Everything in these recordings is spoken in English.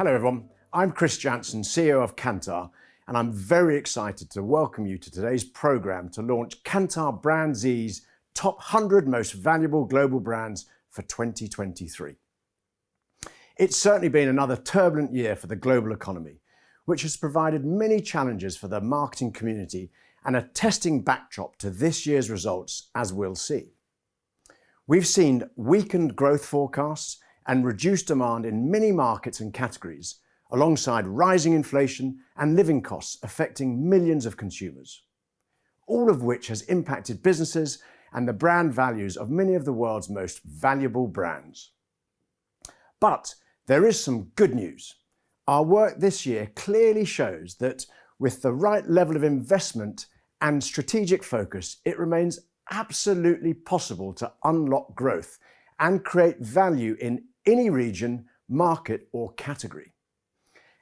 Hello everyone, I'm Chris Jansen, CEO of Kantar, and I'm very excited to welcome you to today's programme to launch Kantar BrandZ's Top 100 Most Valuable Global Brands for 2023. It's certainly been another turbulent year for the global economy, which has provided many challenges for the marketing community and a testing backdrop to this year's results, as we'll see. We've seen weakened growth forecasts and reduced demand in many markets and categories, alongside rising inflation and living costs affecting millions of consumers, all of which has impacted businesses and the brand values of many of the world's most valuable brands. But there is some good news. Our work this year clearly shows that with the right level of investment and strategic focus, it remains absolutely possible to unlock growth and create value in any region, market or category.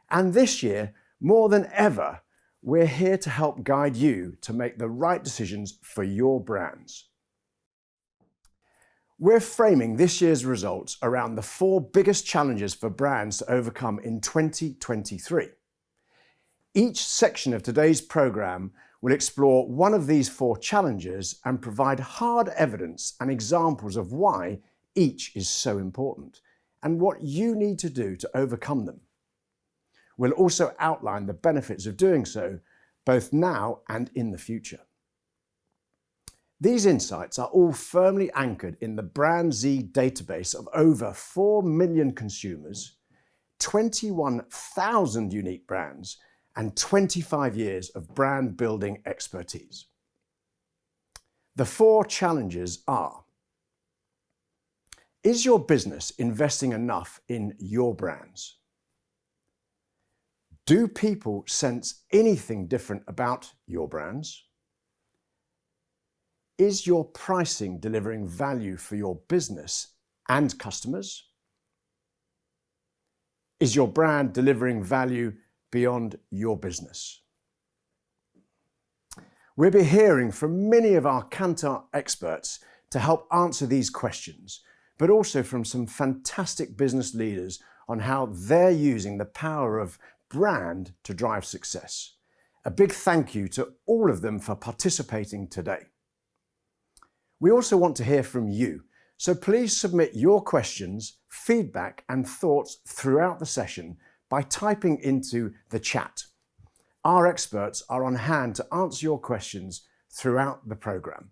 And this year, more than ever, we're here to help guide you to make the right decisions for your brands. We're framing this year's results around the 4 biggest challenges for brands to overcome in 2023. Each section of today's programme will explore one of these 4 challenges and provide hard evidence and examples of why each is so important and what you need to do to overcome them. We'll also outline the benefits of doing so, both now and in the future. These insights are all firmly anchored in the BrandZ database of over 4 million consumers, 21,000 unique brands, and 25 years of brand building expertise. The 4 challenges are: is your business investing enough in your brands? Do people sense anything different about your brands? Is your pricing delivering value for your business and customers? Is your brand delivering value beyond your business? We'll be hearing from many of our Kantar experts to help answer these questions, but also from some fantastic business leaders on how they're using the power of brand to drive success. A big thank you to all of them for participating today. We also want to hear from you, so please submit your questions, feedback and thoughts throughout the session by typing into the chat. Our experts are on hand to answer your questions throughout the programme.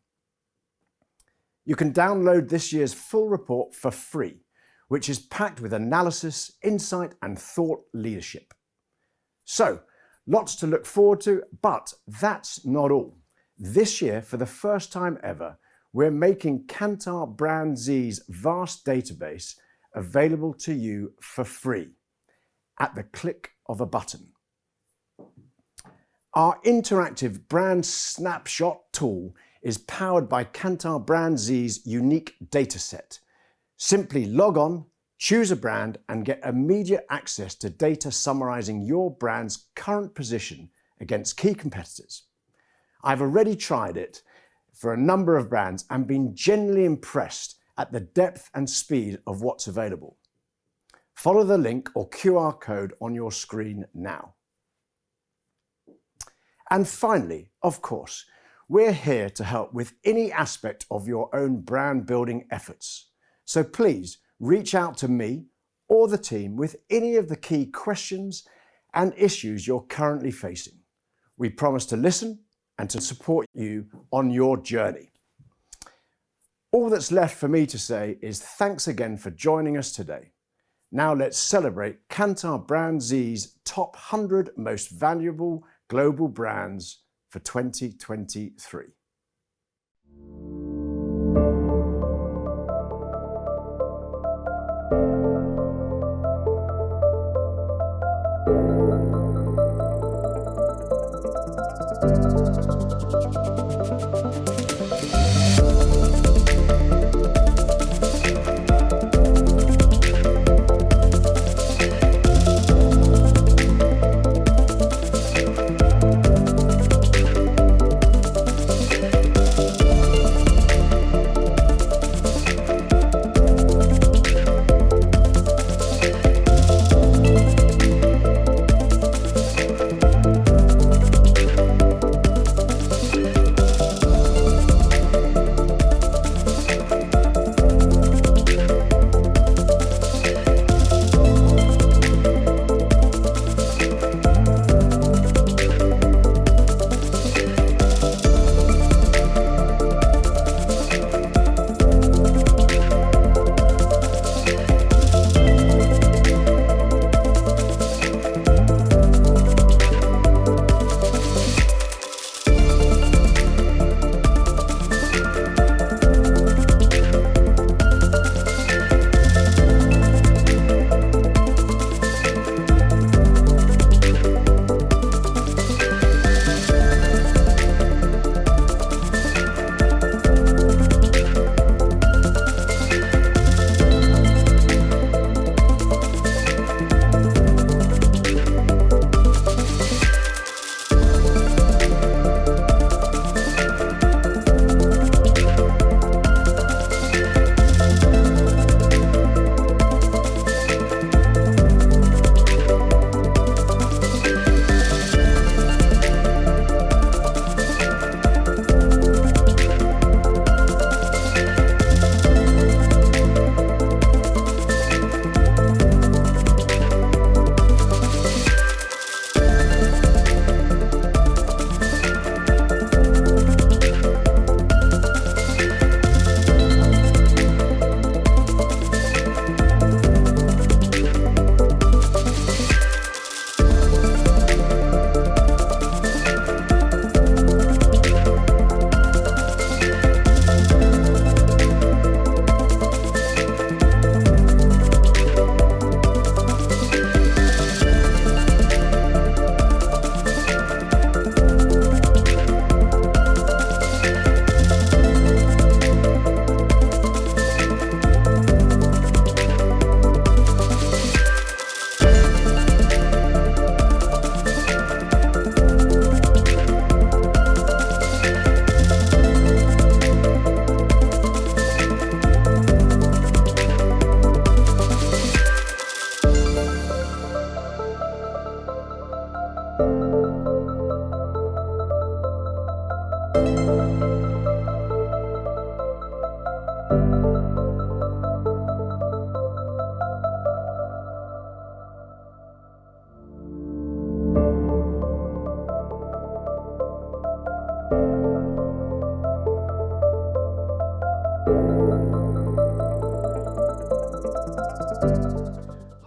You can download this year's full report for free, which is packed with analysis, insight and thought leadership. So, lots to look forward to, but that's not all. This year, for the first time ever, we're making Kantar BrandZ's vast database available to you for free at the click of a button. Our interactive brand snapshot tool is powered by Kantar BrandZ's unique dataset. Simply log on, choose a brand and get immediate access to data summarising your brand's current position against key competitors. I've already tried it for a number of brands and been genuinely impressed at the depth and speed of what's available. Follow the link or QR code on your screen now. And finally, of course, we're here to help with any aspect of your own brand building efforts. So please reach out to me or the team with any of the key questions and issues you're currently facing. We promise to listen and to support you on your journey. All that's left for me to say is thanks again for joining us today. Now let's celebrate Kantar BrandZ's top 100 most valuable global brands for 2023.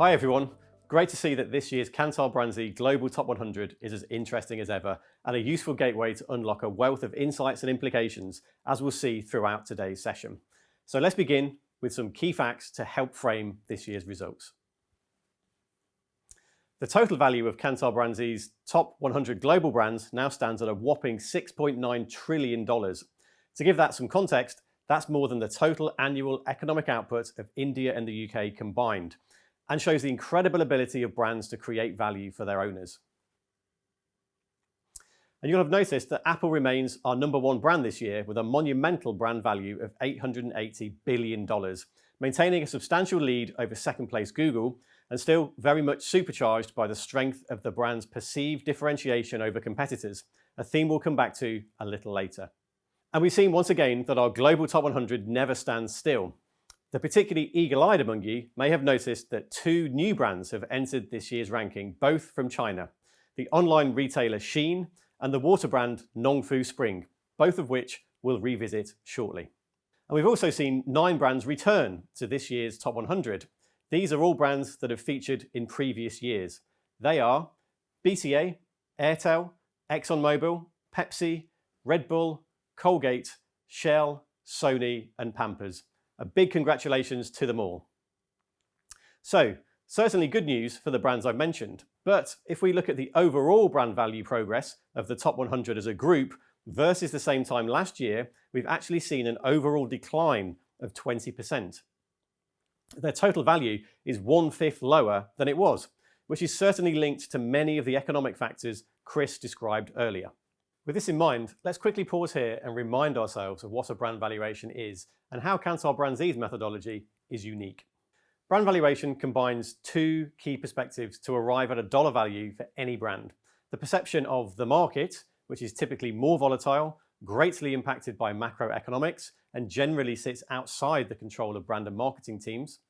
Hi everyone, great to see that this year's Kantar BrandZ Global Top 100 is as interesting as ever and a useful gateway to unlock a wealth of insights and implications, as we'll see throughout today's session. So let's begin with some key facts to help frame this year's results. The total value of Kantar BrandZ's top 100 global brands now stands at a whopping $6.9 trillion. To give that some context, that's more than the total annual economic output of India and the UK combined, and shows the incredible ability of brands to create value for their owners. And you'll have noticed that Apple remains our #1 brand this year with a monumental brand value of $880 billion, maintaining a substantial lead over second place Google and still very much supercharged by the strength of the brand's perceived differentiation over competitors, a theme we'll come back to a little later. And we've seen once again that our global top 100 never stands still. The particularly eagle-eyed among you may have noticed that 2 new brands have entered this year's ranking, both from China, the online retailer Shein and the water brand Nongfu Spring, both of which we'll revisit shortly. And we've also seen 9 brands return to this year's top 100. These are all brands that have featured in previous years. They are BCA, Airtel, ExxonMobil, Pepsi, Red Bull, Colgate, Shell, Sony and Pampers. A big congratulations to them all. So, certainly good news for the brands I've mentioned, but if we look at the overall brand value progress of the top 100 as a group versus the same time last year, we've actually seen an overall decline of 20%. Their total value is 1/5 lower than it was, which is certainly linked to many of the economic factors Chris described earlier. With this in mind, let's quickly pause here and remind ourselves of what a brand valuation is and how Kantar BrandZ's methodology is unique. Brand valuation combines 2 key perspectives to arrive at a dollar value for any brand. The perception of the market, which is typically more volatile, greatly impacted by macroeconomics, and generally sits outside the control of brand and marketing teams.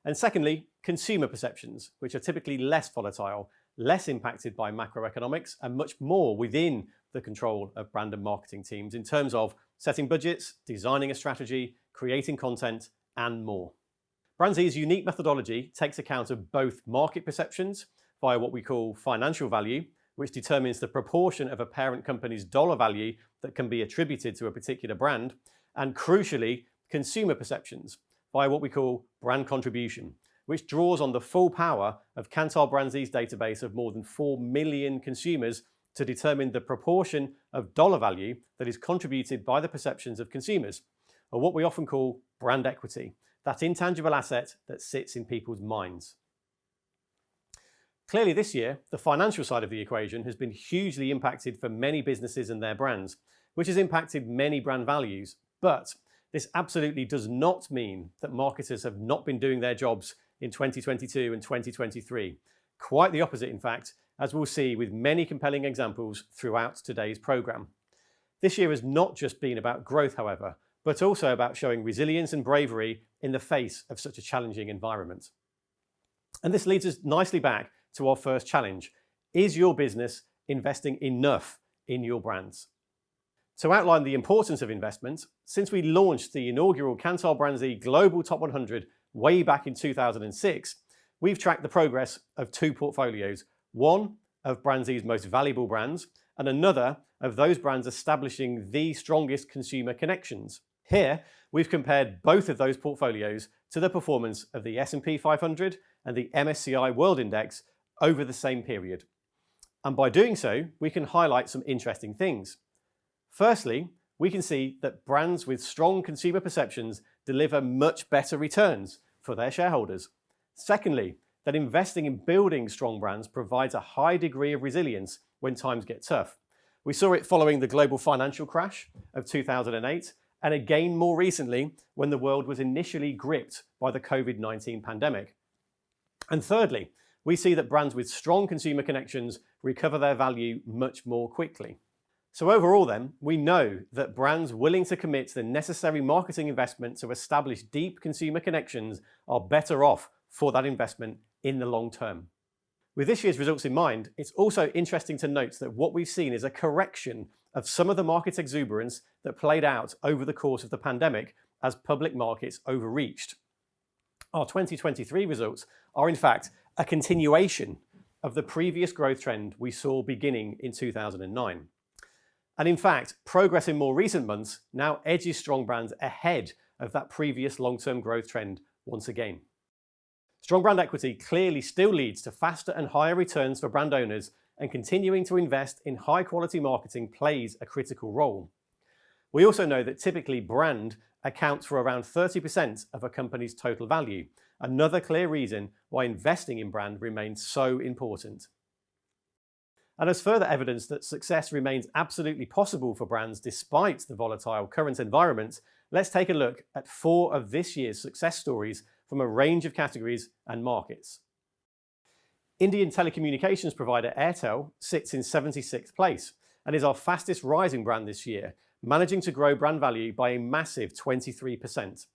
And secondly, consumer perceptions, which are typically less volatile, less impacted by macroeconomics, and much more within the control of brand and marketing teams in terms of setting budgets, designing a strategy, creating content, and more. BrandZ's unique methodology takes account of both market perceptions via what we call financial value, which determines the proportion of a parent company's dollar value that can be attributed to a particular brand, and crucially, consumer perceptions via what we call brand contribution, which draws on the full power of Kantar BrandZ's database of more than 4 million consumers to determine the proportion of dollar value that is contributed by the perceptions of consumers, or what we often call brand equity, that intangible asset that sits in people's minds. Clearly this year, the financial side of the equation has been hugely impacted for many businesses and their brands, which has impacted many brand values. But this absolutely does not mean that marketers have not been doing their jobs in 2022 and 2023. Quite the opposite, in fact, as we'll see with many compelling examples throughout today's programme. This year has not just been about growth, however, but also about showing resilience and bravery in the face of such a challenging environment. And this leads us nicely back to our first challenge. Is your business investing enough in your brands? To outline the importance of investment, since we launched the inaugural Kantar BrandZ Global Top 100 way back in 2006, we've tracked the progress of 2 portfolios, one of BrandZ's most valuable brands and another of those brands establishing the strongest consumer connections. Here, we've compared both of those portfolios to the performance of the S&P 500 and the MSCI World Index over the same period. And by doing so, we can highlight some interesting things. Firstly, we can see that brands with strong consumer perceptions deliver much better returns for their shareholders. Secondly, that investing in building strong brands provides a high degree of resilience when times get tough. We saw it following the global financial crash of 2008, and again more recently when the world was initially gripped by the COVID-19 pandemic. And thirdly, we see that brands with strong consumer connections recover their value much more quickly. So overall then, we know that brands willing to commit the necessary marketing investment to establish deep consumer connections are better off for that investment in the long term. With this year's results in mind, it's also interesting to note that what we've seen is a correction of some of the market exuberance that played out over the course of the pandemic as public markets overreached. Our 2023 results are in fact a continuation of the previous growth trend we saw beginning in 2009. And in fact, progress in more recent months now edges strong brands ahead of that previous long-term growth trend once again. Strong brand equity clearly still leads to faster and higher returns for brand owners, and continuing to invest in high-quality marketing plays a critical role. We also know that typically brand accounts for around 30% of a company's total value, another clear reason why investing in brand remains so important. And as further evidence that success remains absolutely possible for brands despite the volatile current environment, let's take a look at 4 of this year's success stories from a range of categories and markets. Indian telecommunications provider Airtel sits in 76th place and is our fastest rising brand this year, managing to grow brand value by a massive 23%.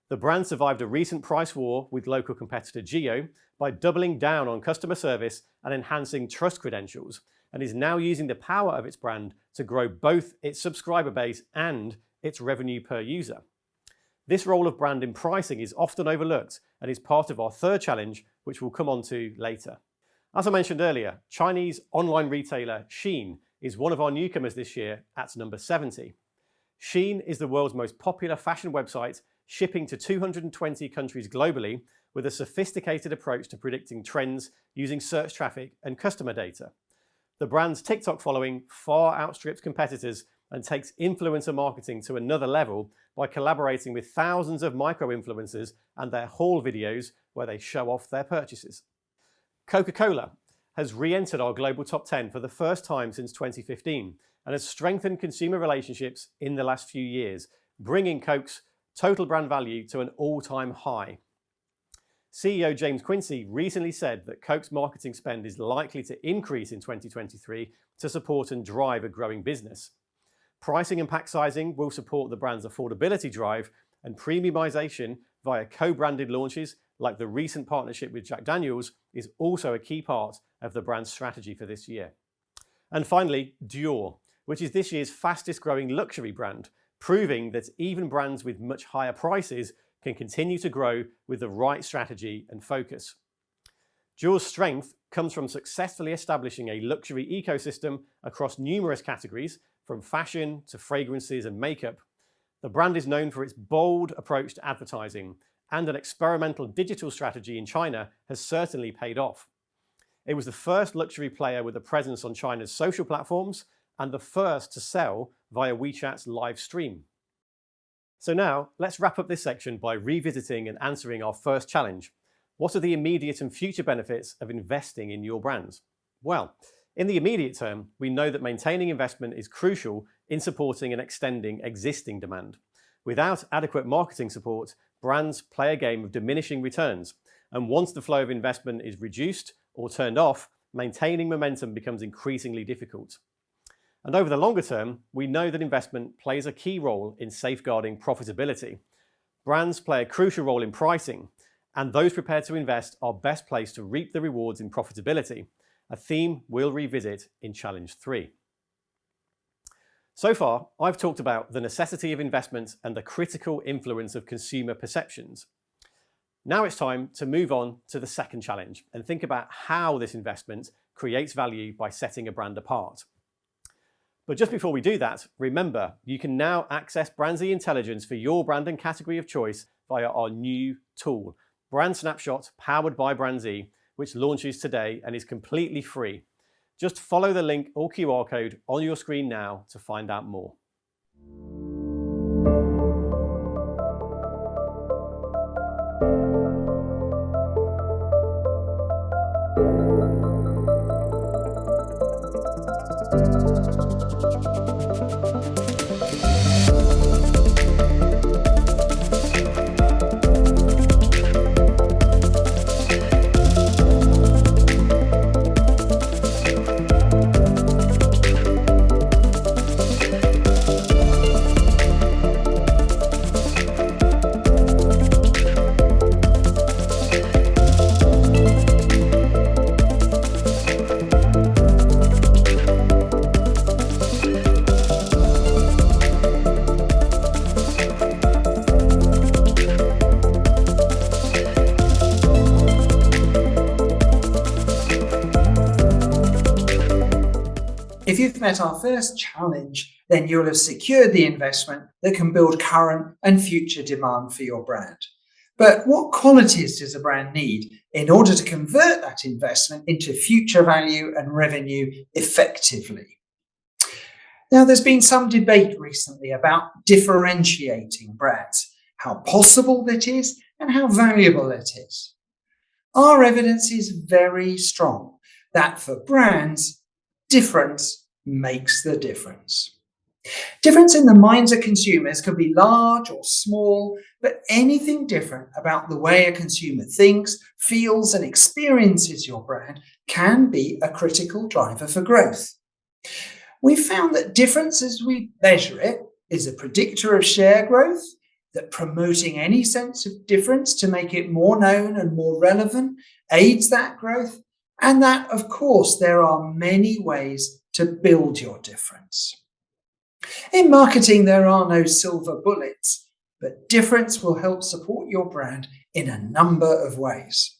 The brand survived a recent price war with local competitor Jio by doubling down on customer service and enhancing trust credentials, and is now using the power of its brand to grow both its subscriber base and its revenue per user. This role of brand in pricing is often overlooked and is part of our third challenge, which we'll come on to later. As I mentioned earlier, Chinese online retailer Shein is one of our newcomers this year at number 70. Shein is the world's most popular fashion website, shipping to 220 countries globally with a sophisticated approach to predicting trends using search traffic and customer data. The brand's TikTok following far outstrips competitors and takes influencer marketing to another level by collaborating with thousands of micro-influencers and their haul videos where they show off their purchases. Coca-Cola has re-entered our global top 10 for the first time since 2015 and has strengthened consumer relationships in the last few years, bringing Coke's total brand value to an all-time high. CEO James Quincey recently said that Coke's marketing spend is likely to increase in 2023 to support and drive a growing business. Pricing and pack sizing will support the brand's affordability drive, and premiumization via co-branded launches like the recent partnership with Jack Daniels is also a key part of the brand's strategy for this year. And finally, Dior, which is this year's fastest growing luxury brand, proving that even brands with much higher prices can continue to grow with the right strategy and focus. Dior's strength comes from successfully establishing a luxury ecosystem across numerous categories, from fashion to fragrances and makeup. The brand is known for its bold approach to advertising, and an experimental digital strategy in China has certainly paid off. It was the first luxury player with a presence on China's social platforms and the first to sell via WeChat's live stream. So now, let's wrap up this section by revisiting and answering our first challenge. What are the immediate and future benefits of investing in your brands? Well, in the immediate term, we know that maintaining investment is crucial in supporting and extending existing demand. Without adequate marketing support, brands play a game of diminishing returns, and once the flow of investment is reduced or turned off, maintaining momentum becomes increasingly difficult. And over the longer term, we know that investment plays a key role in safeguarding profitability. Brands play a crucial role in pricing, and those prepared to invest are best placed to reap the rewards in profitability, a theme we'll revisit in Challenge 3. So far, I've talked about the necessity of investment and the critical influence of consumer perceptions. Now it's time to move on to the second challenge and think about how this investment creates value by setting a brand apart. But just before we do that, remember, you can now access BrandZ intelligence for your brand and category of choice via our new tool, Brand Snapshot, powered by BrandZ, which launches today and is completely free. Just follow the link or QR code on your screen now to find out more. If you've met our first challenge, then you'll have secured the investment that can build current and future demand for your brand. But what qualities does a brand need in order to convert that investment into future value and revenue effectively? Now, there's been some debate recently about differentiating brands, how possible that is and how valuable it is. Our evidence is very strong that for brands, difference makes the difference. Difference in the minds of consumers can be large or small, but anything different about the way a consumer thinks, feels, and experiences your brand can be a critical driver for growth. We found that difference as we measure it is a predictor of share growth, that promoting any sense of difference to make it more known and more relevant aids that growth, and that, of course, there are many ways to build your difference. In marketing, there are no silver bullets, but difference will help support your brand in a number of ways.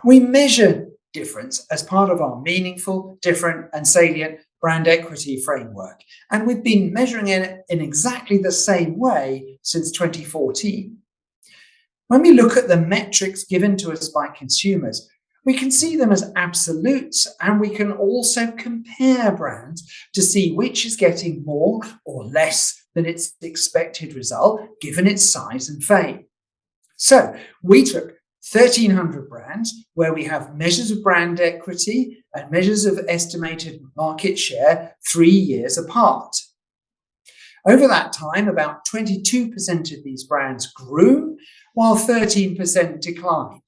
We measure difference as part of our meaningful, different, and salient brand equity framework, and we've been measuring it in exactly the same way since 2014. When we look at the metrics given to us by consumers, we can see them as absolutes, and we can also compare brands to see which is getting more or less than its expected result, given its size and fame. So we took 1,300 brands where we have measures of brand equity and measures of estimated market share 3 years apart. Over that time, about 22% of these brands grew, while 13% declined.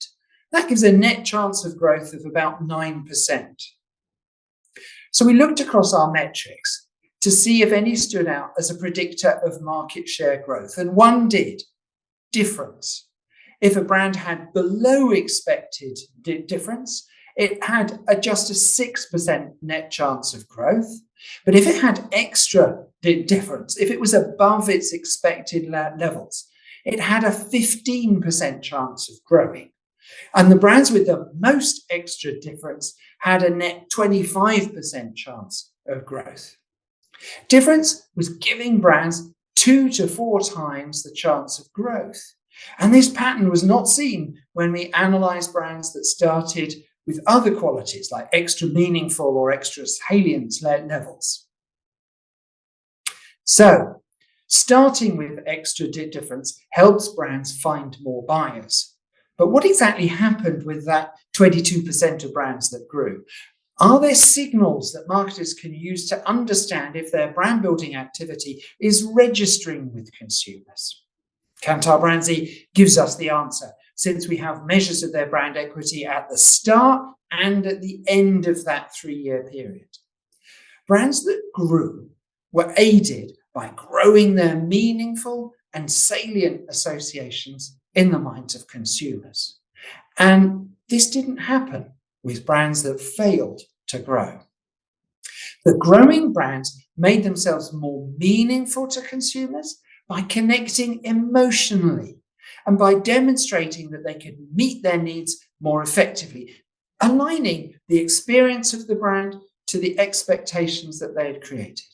That gives a net chance of growth of about 9%. So we looked across our metrics to see if any stood out as a predictor of market share growth, and one did: difference. If a brand had below expected difference, it had just a 6% net chance of growth. But if it had extra difference, if it was above its expected levels, it had a 15% chance of growing. And the brands with the most extra difference had a net 25% chance of growth. Difference was giving brands 2 to 4 times the chance of growth. And this pattern was not seen when we analysed brands that started with other qualities like extra meaningful or extra salience levels. So, starting with extra difference helps brands find more buyers. But what exactly happened with that 22% of brands that grew? Are there signals that marketers can use to understand if their brand building activity is registering with consumers? Kantar BrandZ gives us the answer, since we have measures of their brand equity at the start and at the end of that 3-year period. Brands that grew were aided by growing their meaningful and salient associations in the minds of consumers. And this didn't happen with brands that failed to grow. The growing brands made themselves more meaningful to consumers by connecting emotionally and by demonstrating that they could meet their needs more effectively, aligning the experience of the brand to the expectations that they had created.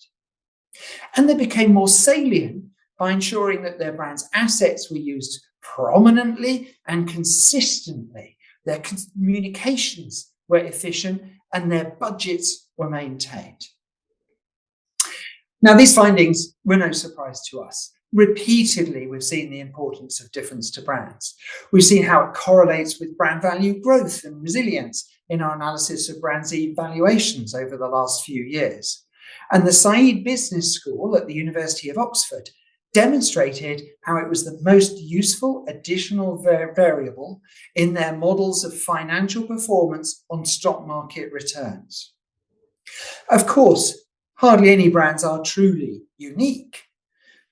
And they became more salient by ensuring that their brand's assets were used prominently and consistently. Their communications were efficient and their budgets were maintained. Now, these findings were no surprise to us. Repeatedly, we've seen the importance of difference to brands. We've seen how it correlates with brand value growth and resilience in our analysis of BrandZ valuations over the last few years. And the Said Business School at the University of Oxford demonstrated how it was the most useful additional variable in their models of financial performance on stock market returns. Of course, hardly any brands are truly unique.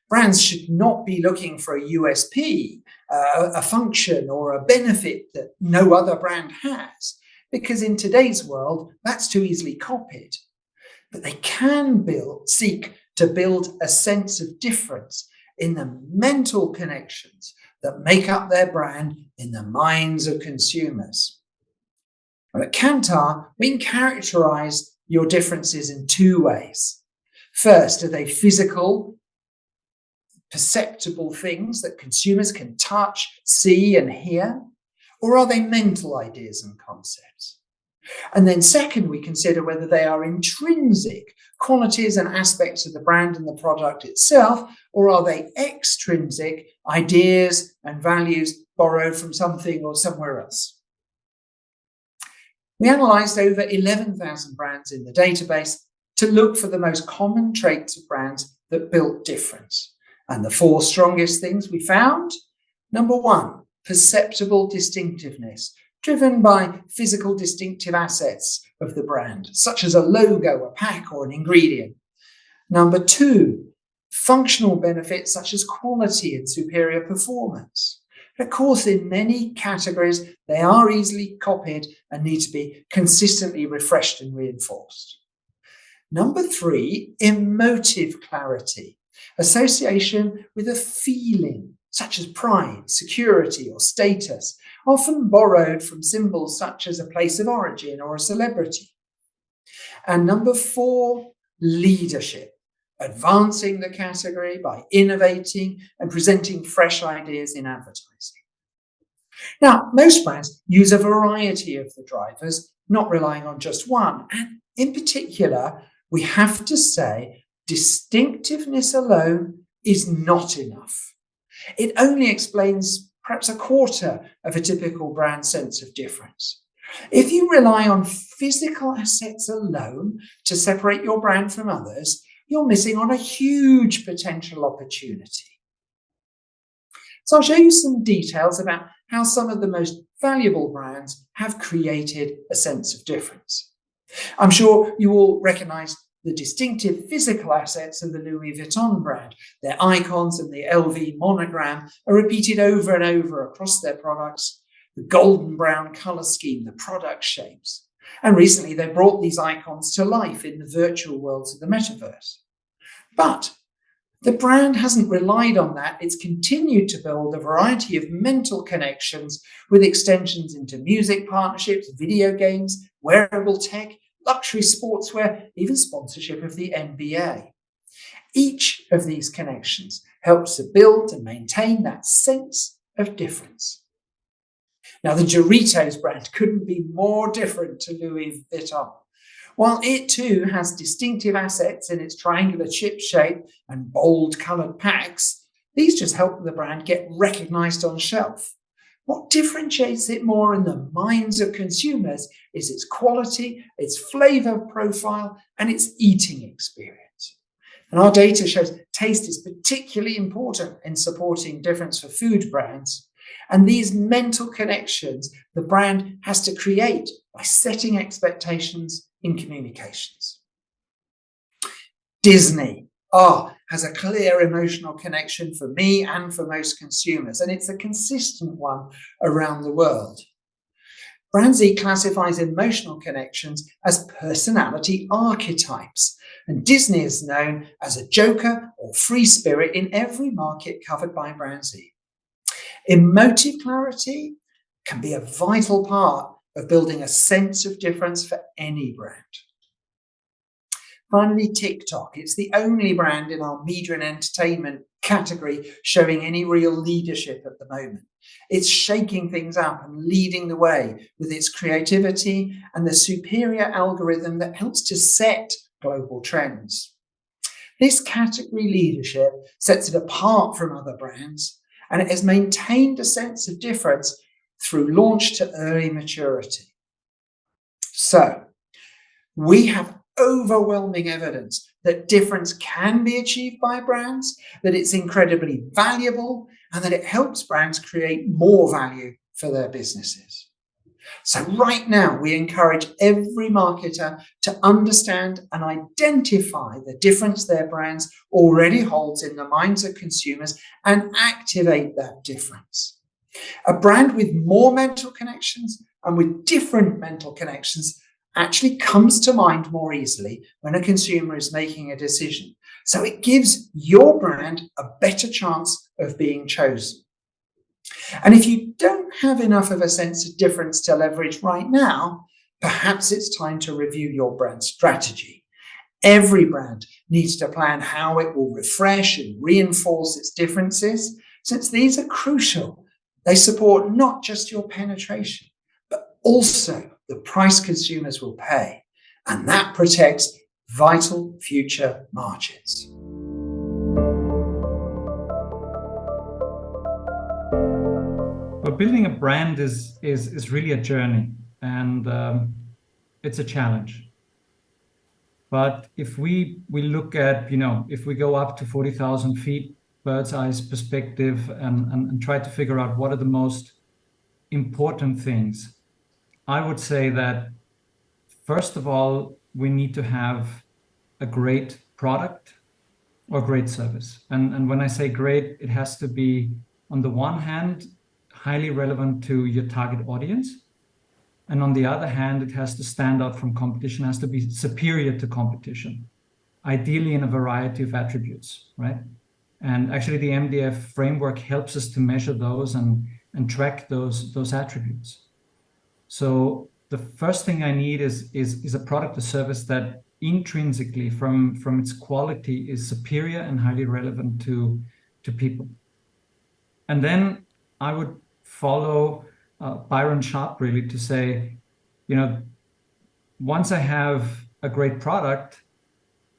Brands should not be looking for a USP, a function or a benefit that no other brand has, because in today's world, that's too easily copied. But they can seek to build a sense of difference in the mental connections that make up their brand in the minds of consumers. And at Kantar, we can characterize your differences in two ways. First, are they physical, perceptible things that consumers can touch, see, and hear? Or are they mental ideas and concepts? And then second, we consider whether they are intrinsic qualities and aspects of the brand and the product itself, or are they extrinsic ideas and values borrowed from something or somewhere else. We analysed over 11,000 brands in the database to look for the most common traits of brands that built difference. And the four strongest things we found: number one, perceptible distinctiveness, driven by physical distinctive assets of the brand, such as a logo, a pack, or an ingredient. Number two, functional benefits such as quality and superior performance. Of course, in many categories, they are easily copied and need to be consistently refreshed and reinforced. Number three, emotive clarity, association with a feeling such as pride, security, or status, often borrowed from symbols such as a place of origin or a celebrity. And number four, leadership, advancing the category by innovating and presenting fresh ideas in advertising. Now, most brands use a variety of the drivers, not relying on just one. And in particular, we have to say distinctiveness alone is not enough. It only explains perhaps a quarter of a typical brand sense of difference. If you rely on physical assets alone to separate your brand from others, you're missing on a huge potential opportunity. So I'll show you some details about how some of the most valuable brands have created a sense of difference. I'm sure you all recognize the distinctive physical assets of the Louis Vuitton brand. Their icons and the LV monogram are repeated over and over across their products. The golden brown color scheme, the product shapes. And recently they brought these icons to life in the virtual worlds of the metaverse. But the brand hasn't relied on that. It's continued to build a variety of mental connections with extensions into music partnerships, video games, wearable tech, luxury sportswear, even sponsorship of the NBA. Each of these connections helps to build and maintain that sense of difference. Now, the Doritos brand couldn't be more different to Louis Vuitton. While it too has distinctive assets in its triangular chip shape and bold coloured packs, these just help the brand get recognised on shelf. What differentiates it more in the minds of consumers is its quality, its flavour profile, and its eating experience. And our data shows taste is particularly important in supporting difference for food brands. And these mental connections the brand has to create by setting expectations in communications. Disney has a clear emotional connection for me and for most consumers, and it's a consistent one around the world. BrandZ classifies emotional connections as personality archetypes, and Disney is known as a joker or free spirit in every market covered by BrandZ. Emotive clarity can be a vital part of building a sense of difference for any brand. Finally, TikTok. It's the only brand in our media and entertainment category showing any real leadership at the moment. It's shaking things up and leading the way with its creativity and the superior algorithm that helps to set global trends. This category leadership sets it apart from other brands, and it has maintained a sense of difference through launch to early maturity. So, we have overwhelming evidence that difference can be achieved by brands, that it's incredibly valuable, and that it helps brands create more value for their businesses. So right now, we encourage every marketer to understand and identify the difference their brands already holds in the minds of consumers and activate that difference. A brand with more mental connections and with different mental connections actually comes to mind more easily when a consumer is making a decision. So it gives your brand a better chance of being chosen. And if you don't have enough of a sense of difference to leverage right now, Perhaps it's time to review your brand strategy. Every brand needs to plan how it will refresh and reinforce its differences, since these are crucial. They support not just your penetration, but also the price consumers will pay, and that protects vital future margins. But building a brand is really a journey, and it's a challenge. But if we look at, if we go up to 40,000 feet, bird's eye perspective, and try to figure out what are the most important things, I would say that first of all, we need to have a great product or great service. And when I say great, it has to be, on the one hand, highly relevant to your target audience. And on the other hand, it has to stand out from competition, has to be superior to competition, ideally in a variety of attributes, right? And actually the MDF framework helps us to measure those and track those attributes. So the first thing I need is a product or service that intrinsically from its quality is superior and highly relevant to people. And then I would follow Byron Sharp really to say, once I have a great product,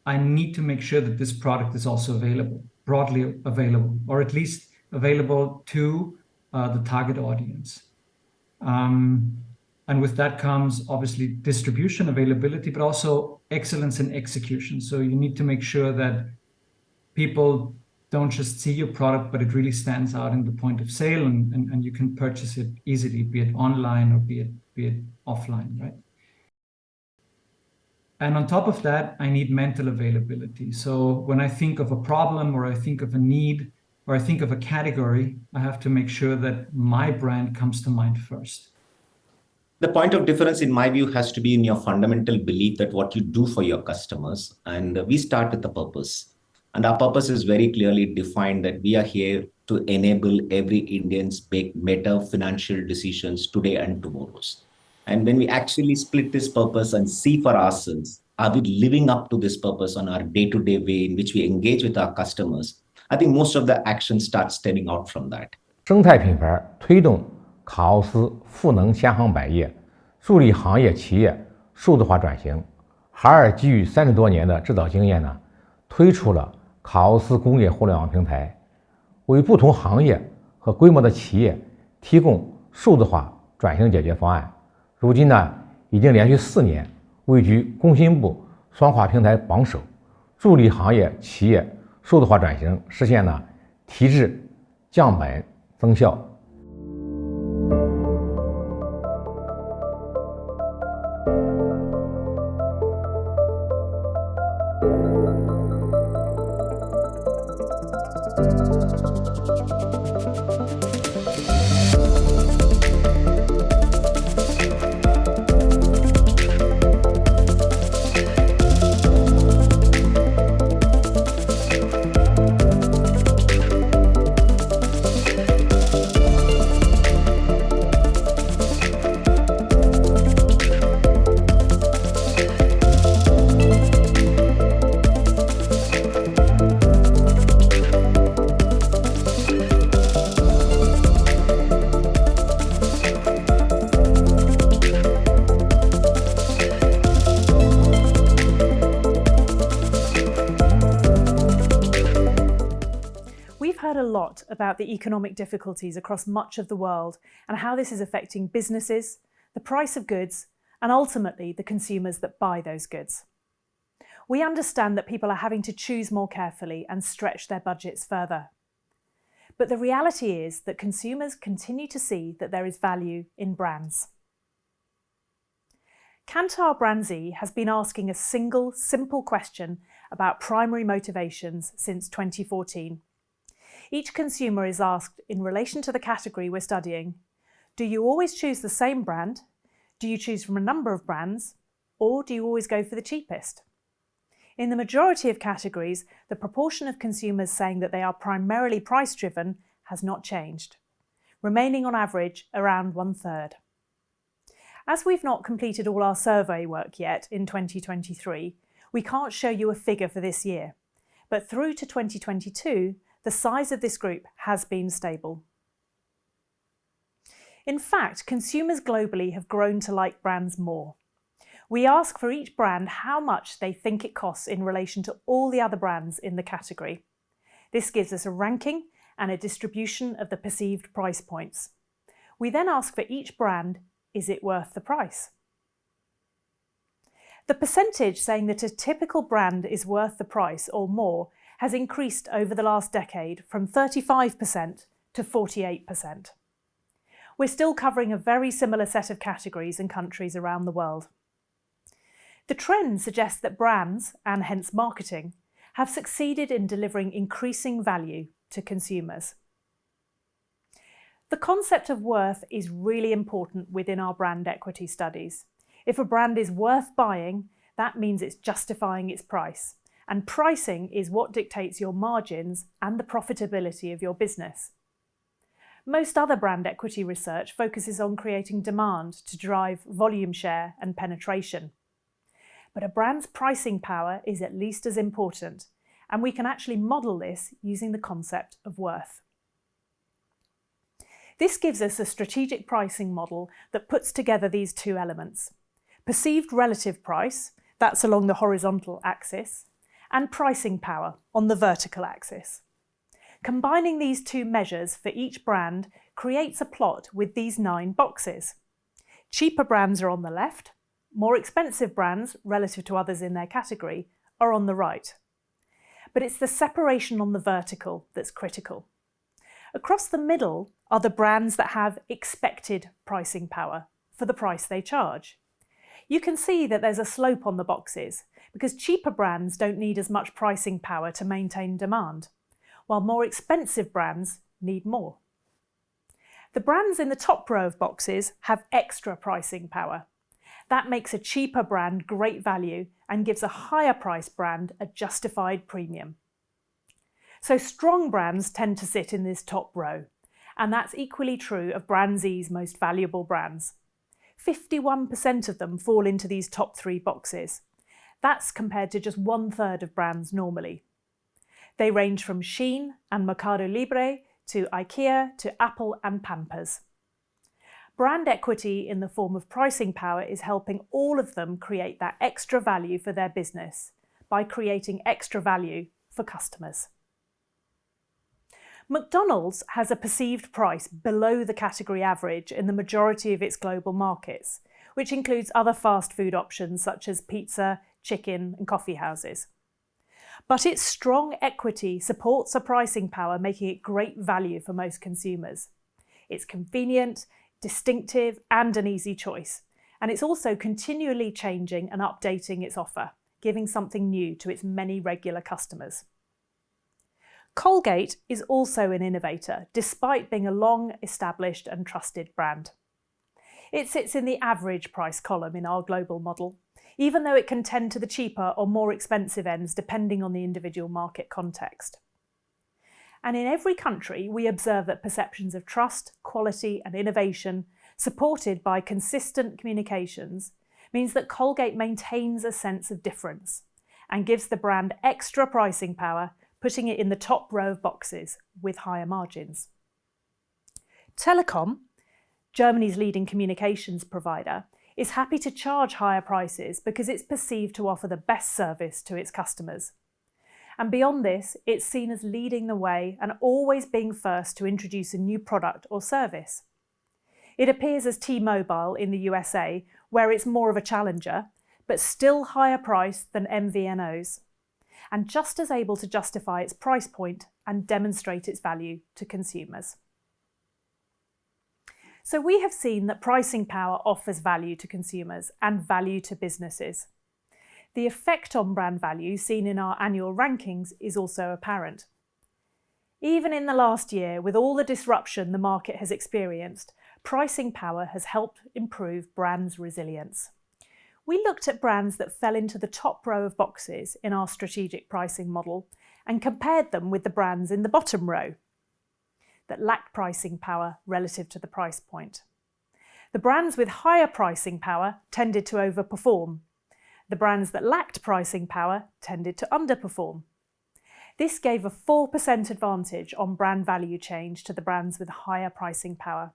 I need to make sure that this product is also available, broadly available, or at least available to the target audience. And with that comes obviously distribution, availability, but also excellence in execution. So you need to make sure that people don't just see your product, but it really stands out in the point of sale, and you can purchase it easily, be it online or be it offline, right? And on top of that, I need mental availability. So when I think of a problem, or I think of a need, or I think of a category, I have to make sure that my brand comes to mind first. The point of difference, in my view, has to be in your fundamental belief that what you do for your customers. And we start with the purpose. And our purpose is very clearly defined, that we are here to enable every Indian's make better financial decisions today and tomorrow's. And when we actually split this purpose and see for ourselves, are we living up to this purpose on our day-to-day way in which we engage with our customers? I think most of the action starts stemming out from that. 生态品牌推动卡奥斯赋能千行百业，助力行业企业数字化转型。海尔基于30多年的制造经验呢，推出了卡奥斯工业互联网平台，为不同行业和规模的企业提供数字化转型解决方案。如今呢，已经连续4年位居工信部双跨平台榜首，助力行业企业数字化转型，实现了提质、降本、增效。Heard a lot about the economic difficulties across much of the world and how this is affecting businesses, the price of goods, and ultimately the consumers that buy those goods. We understand that people are having to choose more carefully and stretch their budgets further. But the reality is that consumers continue to see that there is value in brands. Kantar BrandZ has been asking a single, simple question about primary motivations since 2014. Each consumer is asked, in relation to the category we're studying, do you always choose the same brand? Do you choose from a number of brands? Or do you always go for the cheapest? In the majority of categories, the proportion of consumers saying that they are primarily price-driven has not changed, remaining on average around 1/3. As we've not completed all our survey work yet in 2023, we can't show you a figure for this year, but through to 2022, the size of this group has been stable. In fact, consumers globally have grown to like brands more. We ask for each brand how much they think it costs in relation to all the other brands in the category. This gives us a ranking and a distribution of the perceived price points. We then ask for each brand, is it worth the price? The percentage saying that a typical brand is worth the price or more has increased over the last decade from 35% to 48%. We're still covering a very similar set of categories and countries around the world. The trend suggests that brands, and hence marketing, have succeeded in delivering increasing value to consumers. The concept of worth is really important within our brand equity studies. If a brand is worth buying, that means it's justifying its price, and pricing is what dictates your margins and the profitability of your business. Most other brand equity research focuses on creating demand to drive volume share and penetration. But a brand's pricing power is at least as important, and we can actually model this using the concept of worth. This gives us a strategic pricing model that puts together these two elements: perceived relative price, that's along the horizontal axis, and pricing power on the vertical axis. Combining these two measures for each brand creates a plot with these 9 boxes. Cheaper brands are on the left, more expensive brands, relative to others in their category, are on the right. But it's the separation on the vertical that's critical. Across the middle are the brands that have expected pricing power for the price they charge. You can see that there's a slope on the boxes because cheaper brands don't need as much pricing power to maintain demand, while more expensive brands need more. The brands in the top row of boxes have extra pricing power. That makes a cheaper brand great value and gives a higher price brand a justified premium. So strong brands tend to sit in this top row, and that's equally true of BrandZ's most valuable brands. 51% of them fall into these top 3 boxes. That's compared to just 1/3 of brands normally. They range from Shein and Mercado Libre to IKEA to Apple and Pampers. Brand equity in the form of pricing power is helping all of them create that extra value for their business by creating extra value for customers. McDonald's has a perceived price below the category average in the majority of its global markets, which includes other fast food options such as pizza, chicken, and coffee houses. But its strong equity supports a pricing power, making it great value for most consumers. It's convenient, distinctive, and an easy choice. And it's also continually changing and updating its offer, giving something new to its many regular customers. Colgate is also an innovator, despite being a long-established and trusted brand. It sits in the average price column in our global model, even though it can tend to the cheaper or more expensive ends depending on the individual market context. And in every country, we observe that perceptions of trust, quality, and innovation, supported by consistent communications, means that Colgate maintains a sense of difference and gives the brand extra pricing power, putting it in the top row of boxes with higher margins. Telecom, Germany's leading communications provider, is happy to charge higher prices because it's perceived to offer the best service to its customers. And beyond this, it's seen as leading the way and always being first to introduce a new product or service. It appears as T-Mobile in the USA, where it's more of a challenger, but still higher priced than MVNOs, and just as able to justify its price point and demonstrate its value to consumers. So we have seen that pricing power offers value to consumers and value to businesses. The effect on brand value seen in our annual rankings is also apparent. Even in the last year, with all the disruption the market has experienced, pricing power has helped improve brands' resilience. We looked at brands that fell into the top row of boxes in our strategic pricing model and compared them with the brands in the bottom row that lacked pricing power relative to the price point. The brands with higher pricing power tended to overperform. The brands that lacked pricing power tended to underperform. This gave a 4% advantage on brand value change to the brands with higher pricing power.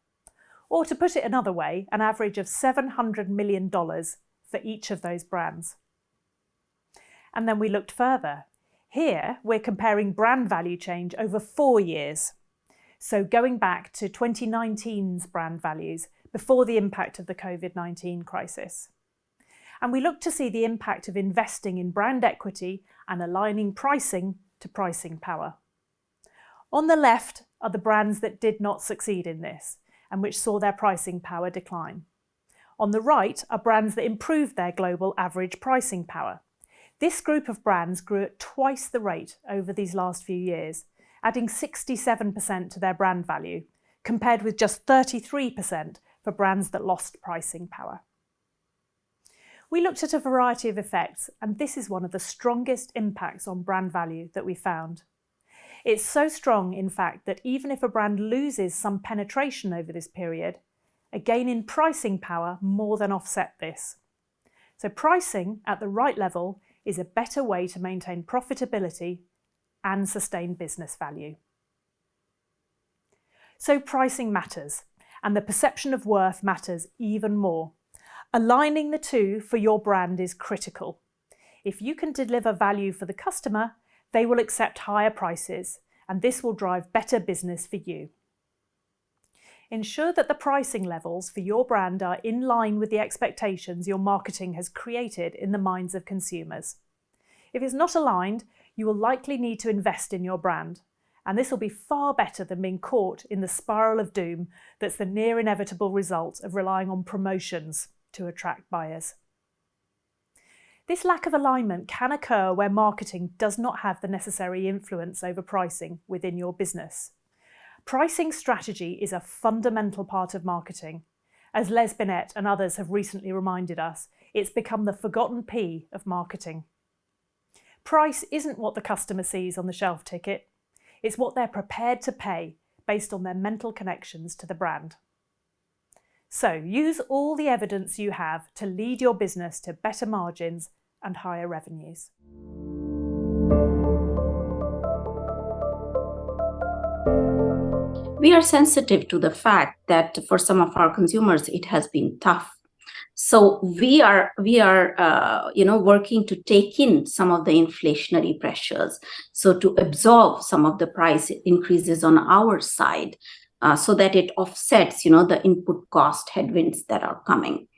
Or to put it another way, an average of $700 million for each of those brands. And then we looked further. Here, we're comparing brand value change over 4 years. So going back to 2019's brand values before the impact of the COVID-19 crisis. And we looked to see the impact of investing in brand equity and aligning pricing to pricing power. On the left are the brands that did not succeed in this and which saw their pricing power decline. On the right are brands that improved their global average pricing power. This group of brands grew at twice the rate over these last few years, adding 67% to their brand value, compared with just 33% for brands that lost pricing power. We looked at a variety of effects, and this is one of the strongest impacts on brand value that we found. It's so strong, in fact, that even if a brand loses some penetration over this period, a gain in pricing power more than offset this. So pricing at the right level is a better way to maintain profitability and sustain business value. So pricing matters, and the perception of worth matters even more. Aligning the two for your brand is critical. If you can deliver value for the customer, they will accept higher prices, and this will drive better business for you. Ensure that the pricing levels for your brand are in line with the expectations your marketing has created in the minds of consumers. If it's not aligned, you will likely need to invest in your brand, and this will be far better than being caught in the spiral of doom that's the near inevitable result of relying on promotions to attract buyers. This lack of alignment can occur where marketing does not have the necessary influence over pricing within your business. Pricing strategy is a fundamental part of marketing. As Les Binet and others have recently reminded us, it's become the forgotten P of marketing. Price isn't what the customer sees on the shelf ticket. It's what they're prepared to pay based on their mental connections to the brand. So use all the evidence you have to lead your business to better margins and higher revenues. We are sensitive to the fact that for some of our consumers, it has been tough. So we are working to take in some of the inflationary pressures, so to absorb some of the price increases on our side, so that it offsets, the input cost headwinds that are coming.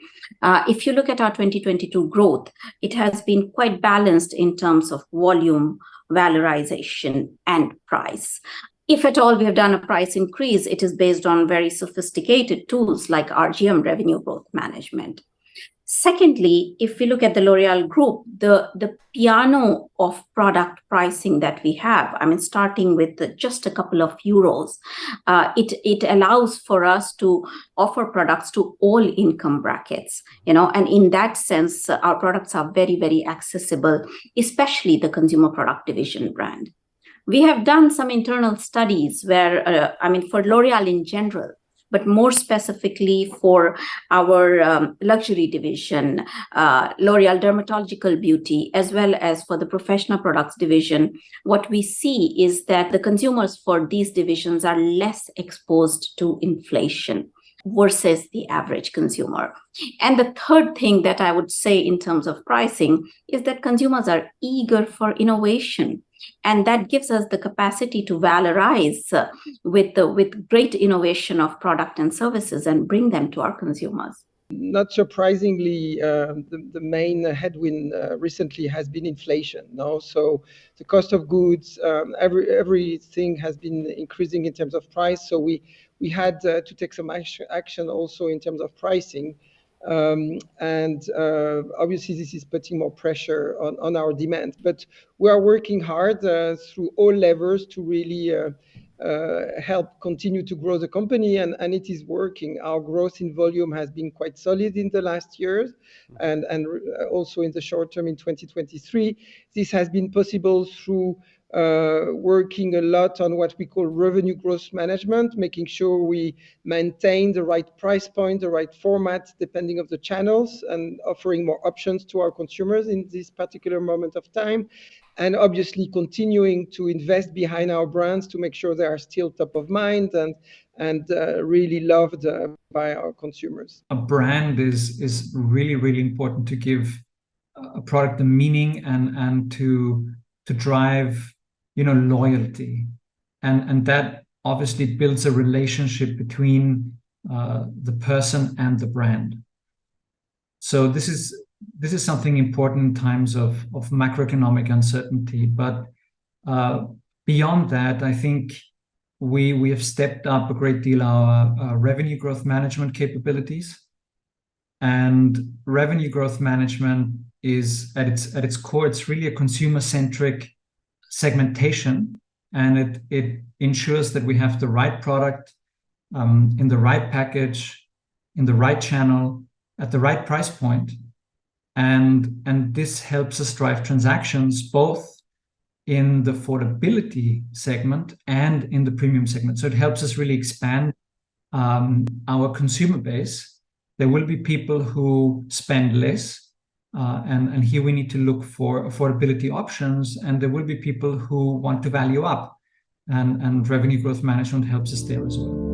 If you look at our 2022 growth, it has been quite balanced in terms of volume, valorization, and price. If at all we have done a price increase, it is based on very sophisticated tools like RGM, revenue growth management. Secondly, if we look at the L'Oréal Group, the piano of product pricing that we have, starting with just a couple of euros, it allows for us to offer products to all income brackets, and in that sense, our products are very, very accessible, especially the consumer product division brand. We have done some internal studies where, for L'Oréal in general, but more specifically for our luxury division, L'Oréal Dermatological Beauty, as well as for the professional products division, what we see is that the consumers for these divisions are less exposed to inflation versus the average consumer. And the third thing that I would say in terms of pricing is that consumers are eager for innovation. And that gives us the capacity to valorize with great innovation of product and services and bring them to our consumers. Not surprisingly, the main headwind recently has been inflation. So the cost of goods, everything has been increasing in terms of price. So we had to take some action also in terms of pricing. And obviously this is putting more pressure on our demand. But we are working hard through all levers to really help continue to grow the company, and it is working. Our growth in volume has been quite solid in the last years, and also in the short term in 2023. This has been possible through working a lot on what we call revenue growth management, making sure we maintain the right price point, the right format, depending on the channels, and offering more options to our consumers in this particular moment of time. And obviously continuing to invest behind our brands to make sure they are still top of mind and really loved by our consumers. A brand is really, really important to give a product a meaning and to drive, loyalty. And that obviously builds a relationship between the person and the brand. So this is something important in times of macroeconomic uncertainty. But beyond that, I think we have stepped up a great deal our revenue growth management capabilities. And revenue growth management is at its core, it's really a consumer-centric segmentation, and it ensures that we have the right product in the right package, in the right channel, at the right price point. And this helps us drive transactions both in the affordability segment and in the premium segment. So it helps us really expand our consumer base. There will be people who spend less, and here we need to look for affordability options, and there will be people who want to value up, and revenue growth management helps us there as well.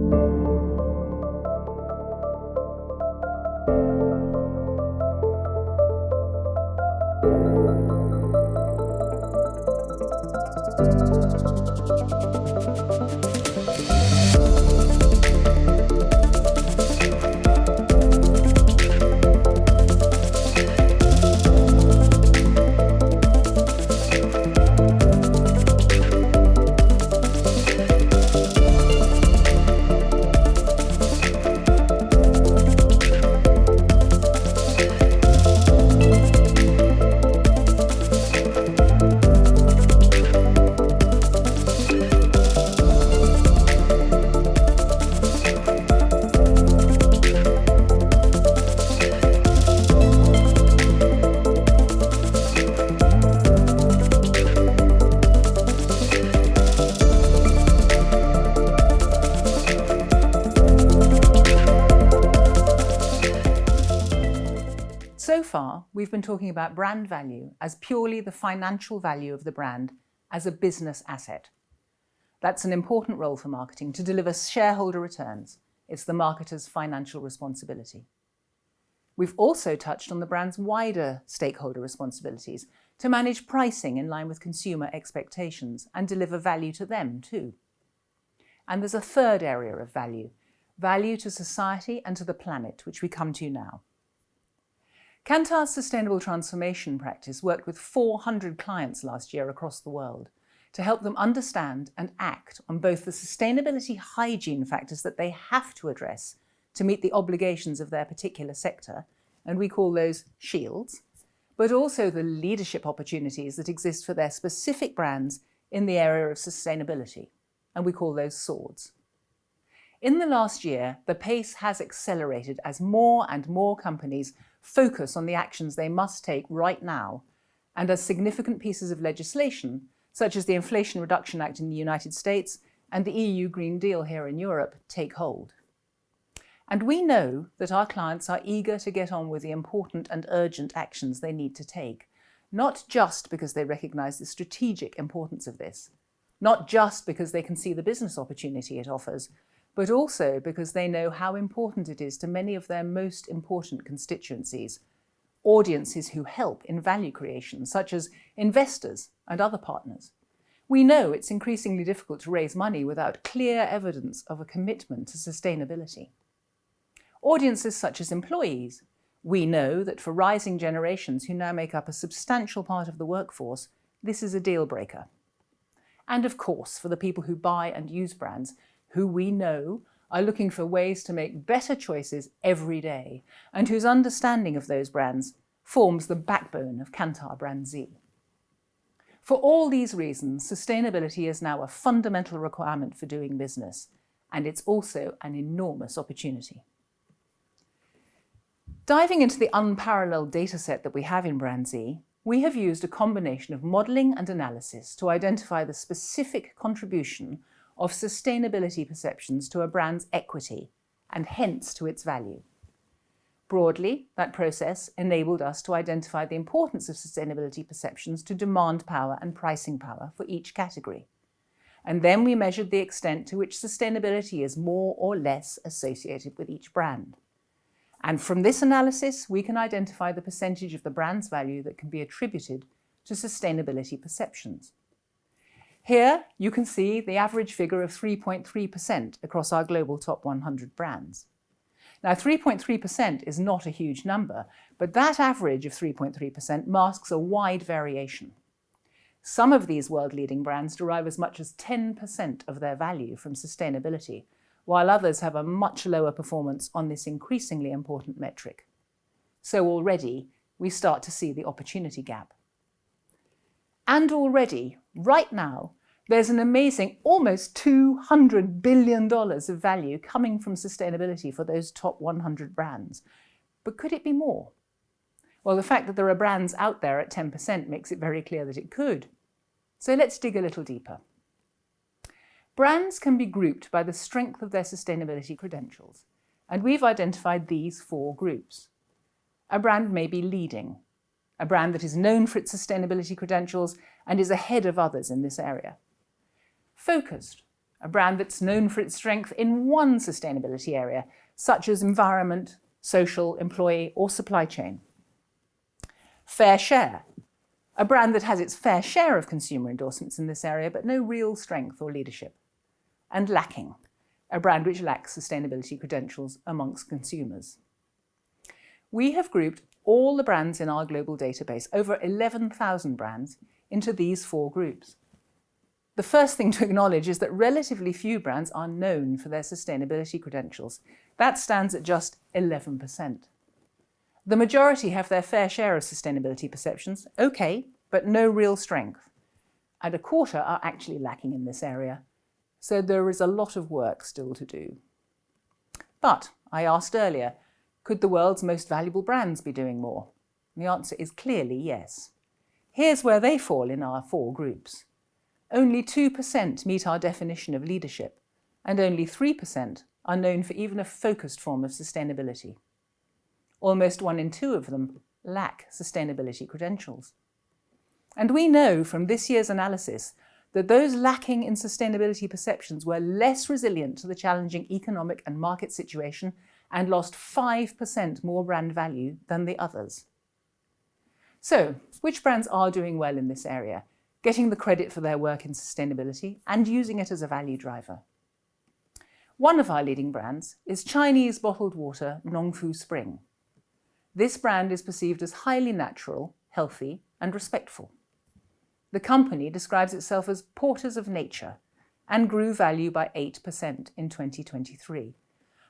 So far, we've been talking about brand value as purely the financial value of the brand as a business asset. That's an important role for marketing to deliver shareholder returns. It's the marketer's financial responsibility. We've also touched on the brand's wider stakeholder responsibilities to manage pricing in line with consumer expectations and deliver value to them too. And there's a third area of value to society and to the planet, which we come to now. Kantar's sustainable transformation practice worked with 400 clients last year across the world to help them understand and act on both the sustainability hygiene factors that they have to address to meet the obligations of their particular sector, and we call those shields, but also the leadership opportunities that exist for their specific brands in the area of sustainability, and we call those swords. In the last year, the pace has accelerated as more and more companies focus on the actions they must take right now, and as significant pieces of legislation, such as the Inflation Reduction Act in the United States and the EU Green Deal here in Europe, take hold. And we know that our clients are eager to get on with the important and urgent actions they need to take, not just because they recognise the strategic importance of this, not just because they can see the business opportunity it offers, but also because they know how important it is to many of their most important constituencies, audiences who help in value creation, such as investors and other partners. We know it's increasingly difficult to raise money without clear evidence of a commitment to sustainability. Audiences such as employees. We know that for rising generations who now make up a substantial part of the workforce, this is a deal breaker. And of course, for the people who buy and use brands, who we know are looking for ways to make better choices every day, and whose understanding of those brands forms the backbone of Kantar BrandZ. For all these reasons, sustainability is now a fundamental requirement for doing business, and it's also an enormous opportunity. Diving into the unparalleled dataset that we have in BrandZ, we have used a combination of modelling and analysis to identify the specific contribution of sustainability perceptions to a brand's equity and hence to its value. Broadly, that process enabled us to identify the importance of sustainability perceptions to demand power and pricing power for each category. And then we measured the extent to which sustainability is more or less associated with each brand. And from this analysis, we can identify the percentage of the brand's value that can be attributed to sustainability perceptions. Here, you can see the average figure of 3.3% across our global top 100 brands. Now, 3.3% is not a huge number, but that average of 3.3% masks a wide variation. Some of these world-leading brands derive as much as 10% of their value from sustainability, while others have a much lower performance on this increasingly important metric. So already, we start to see the opportunity gap. And already, right now, there's an amazing almost $200 billion of value coming from sustainability for those top 100 brands. But could it be more? Well, the fact that there are brands out there at 10% makes it very clear that it could. So let's dig a little deeper. Brands can be grouped by the strength of their sustainability credentials, and we've identified these 4 groups. A brand may be leading, a brand that is known for its sustainability credentials and is ahead of others in this area. Focused, a brand that's known for its strength in one sustainability area, such as environment, social, employee, or supply chain. Fair share, a brand that has its fair share of consumer endorsements in this area, but no real strength or leadership. And lacking, a brand which lacks sustainability credentials amongst consumers. We have grouped all the brands in our global database, over 11,000 brands, into these 4 groups. The first thing to acknowledge is that relatively few brands are known for their sustainability credentials. That stands at just 11%. The majority have their fair share of sustainability perceptions, okay, but no real strength. And a quarter are actually lacking in this area. So there is a lot of work still to do. But I asked earlier, could the world's most valuable brands be doing more? The answer is clearly yes. Here's where they fall in our 4 groups. Only 2% meet our definition of leadership, and only 3% are known for even a focused form of sustainability. Almost 1 in 2 of them lack sustainability credentials. And we know from this year's analysis that those lacking in sustainability perceptions were less resilient to the challenging economic and market situation and lost 5% more brand value than the others. So, which brands are doing well in this area, getting the credit for their work in sustainability and using it as a value driver? One of our leading brands is Chinese bottled water Nongfu Spring. This brand is perceived as highly natural, healthy, and respectful. The company describes itself as porters of nature and grew value by 8% in 2023.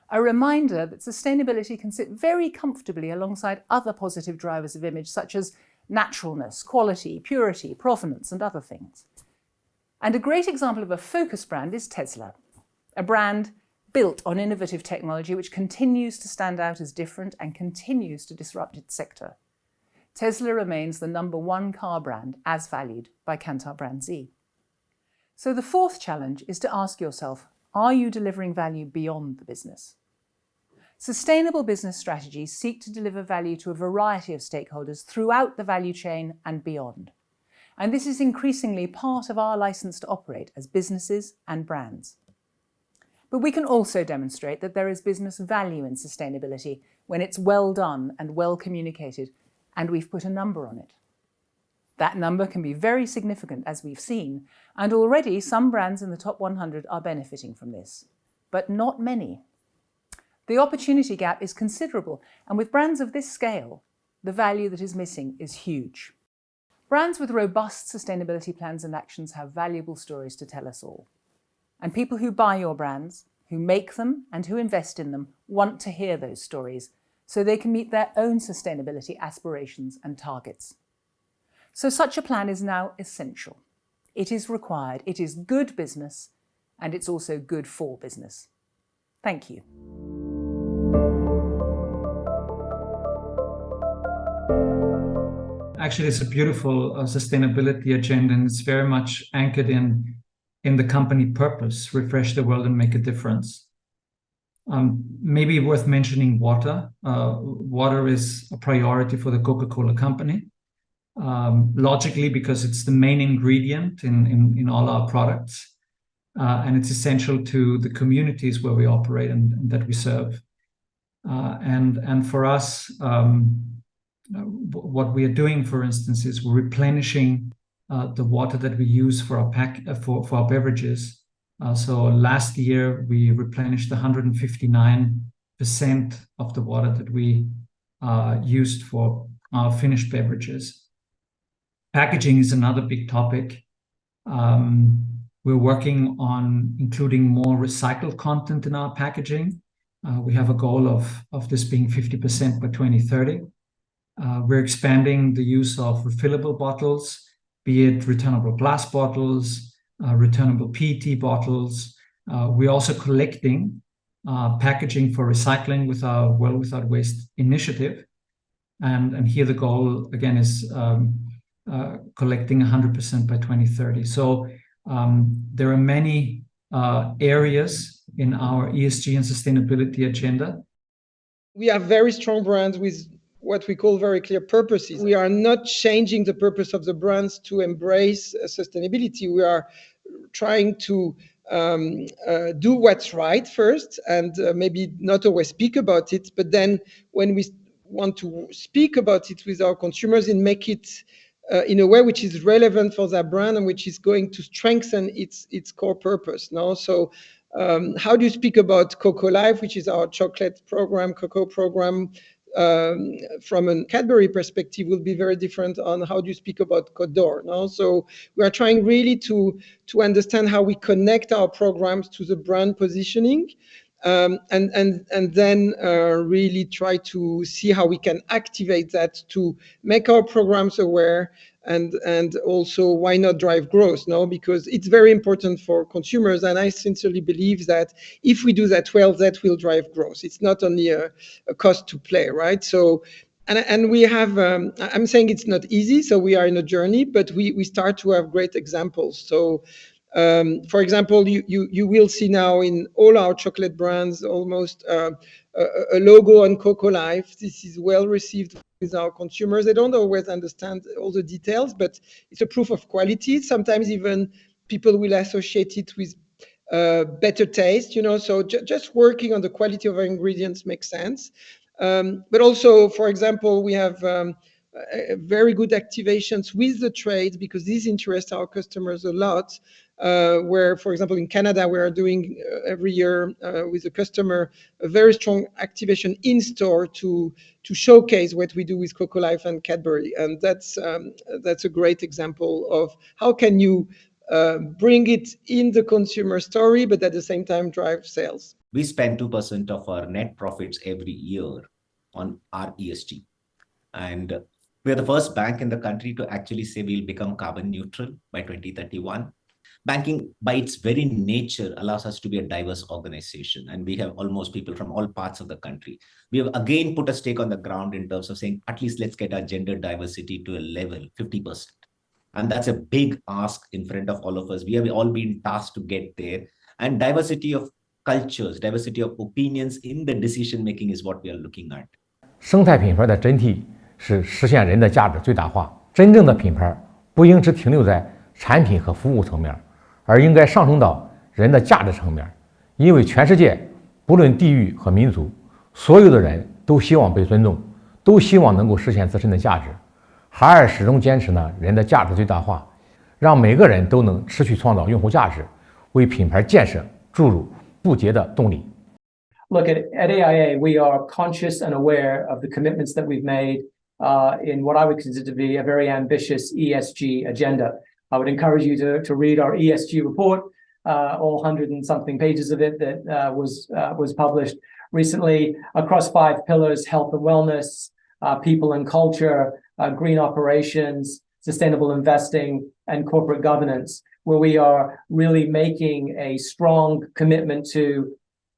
A reminder that sustainability can sit very comfortably alongside other positive drivers of image such as naturalness, quality, purity, provenance, and other things. And a great example of a focus brand is Tesla, a brand built on innovative technology which continues to stand out as different and continues to disrupt its sector. Tesla remains the #1 car brand as valued by Kantar BrandZ. So the 4th challenge is to ask yourself, are you delivering value beyond the business? Sustainable business strategies seek to deliver value to a variety of stakeholders throughout the value chain and beyond. And this is increasingly part of our license to operate as businesses and brands. But we can also demonstrate that there is business value in sustainability when it's well done and well communicated, and we've put a number on it. That number can be very significant, as we've seen, and already some brands in the top 100 are benefiting from this, but not many. The opportunity gap is considerable, and with brands of this scale, the value that is missing is huge. Brands with robust sustainability plans and actions have valuable stories to tell us all. And people who buy your brands, who make them and who invest in them want to hear those stories so they can meet their own sustainability aspirations and targets. So such a plan is now essential. It is required, it is good business, and it's also good for business. Thank you. Actually, it's a beautiful sustainability agenda, and it's very much anchored in the company purpose: refresh the world and make a difference. Maybe worth mentioning water. Water is a priority for the Coca-Cola company. Logically, because it's the main ingredient in all our products, and it's essential to the communities where we operate and that we serve. And for us, what we are doing, for instance, is we're replenishing the water that we use for our for our beverages. So last year we replenished 159% of the water that we used for our finished beverages. Packaging is another big topic. We're working on including more recycled content in our packaging. We have a goal of this being 50% by 2030. We're expanding the use of refillable bottles, be it returnable glass bottles, returnable PET bottles. We're also collecting packaging for recycling with our Well Without Waste initiative. And here the goal, again, is collecting 100% by 2030. So there are many areas in our ESG and sustainability agenda. We have very strong brands with what we call very clear purposes. We are not changing the purpose of the brands to embrace sustainability. We are trying to do what's right first, and maybe not always speak about it, but then when we want to speak about it with our consumers and make it in a way which is relevant for that brand and which is going to strengthen its core purpose. No? So how do you speak about Cocoa Life, which is our chocolate program, cocoa program, from a Cadbury perspective will be very different on how do you speak about Côte d'Or. No? So we are trying really to understand how we connect our programs to the brand positioning, and then really try to see how we can activate that to make our programs aware, and also why not drive growth, no? Because it's very important for consumers, and I sincerely believe that if we do that well, that will drive growth. It's not only a cost to play, right? So, and we have, I'm saying it's not easy, so we are in a journey, but we start to have great examples. So, for example, you will see now in all our chocolate brands almost a logo on Cocoa Life. This is well received with our consumers. They don't always understand all the details, but it's a proof of quality. Sometimes even people will associate it with better taste, you know. So just working on the quality of our ingredients makes sense. But also, for example, we have very good activations with the trade, because these interest our customers a lot. Where, for example, in Canada, we are doing every year with a customer a very strong activation in store to showcase what we do with Cocoa Life and Cadbury, and that's a great example of how can you bring it in the consumer story, but at the same time drive sales. We spend 2% of our net profits every year on our ESG, and we're the first bank in the country to actually say we'll become carbon neutral by 2031. Banking, by its very nature, allows us to be a diverse organization, and we have almost people from all parts of the country. We have again put a stake on the ground in terms of saying, at least let's get our gender diversity to a level 50%. And that's a big ask in front of all of us. We have all been tasked to get there. And diversity of cultures, diversity of opinions in the decision making is what we are looking at. 生态品牌的真谛是实现人的价值最大化。真正的品牌不应只停留在产品和服务层面，而应该上升到人的价值层面。因为全世界不论地域和民族，所有的人都希望被尊重，都希望能够实现自身的价值。海尔始终坚持人的价值最大化，让每个人都能持续创造用户价值，为品牌建设注入不竭的动力。Look, at AIA, we are conscious and aware of the commitments that we've made in what I would consider to be a very ambitious ESG agenda. I would encourage you to read our ESG report, all 100 and something pages of it that was published recently across 5 pillars: health and wellness, people and culture, green operations, sustainable investing and corporate governance, where we are really making a strong commitment to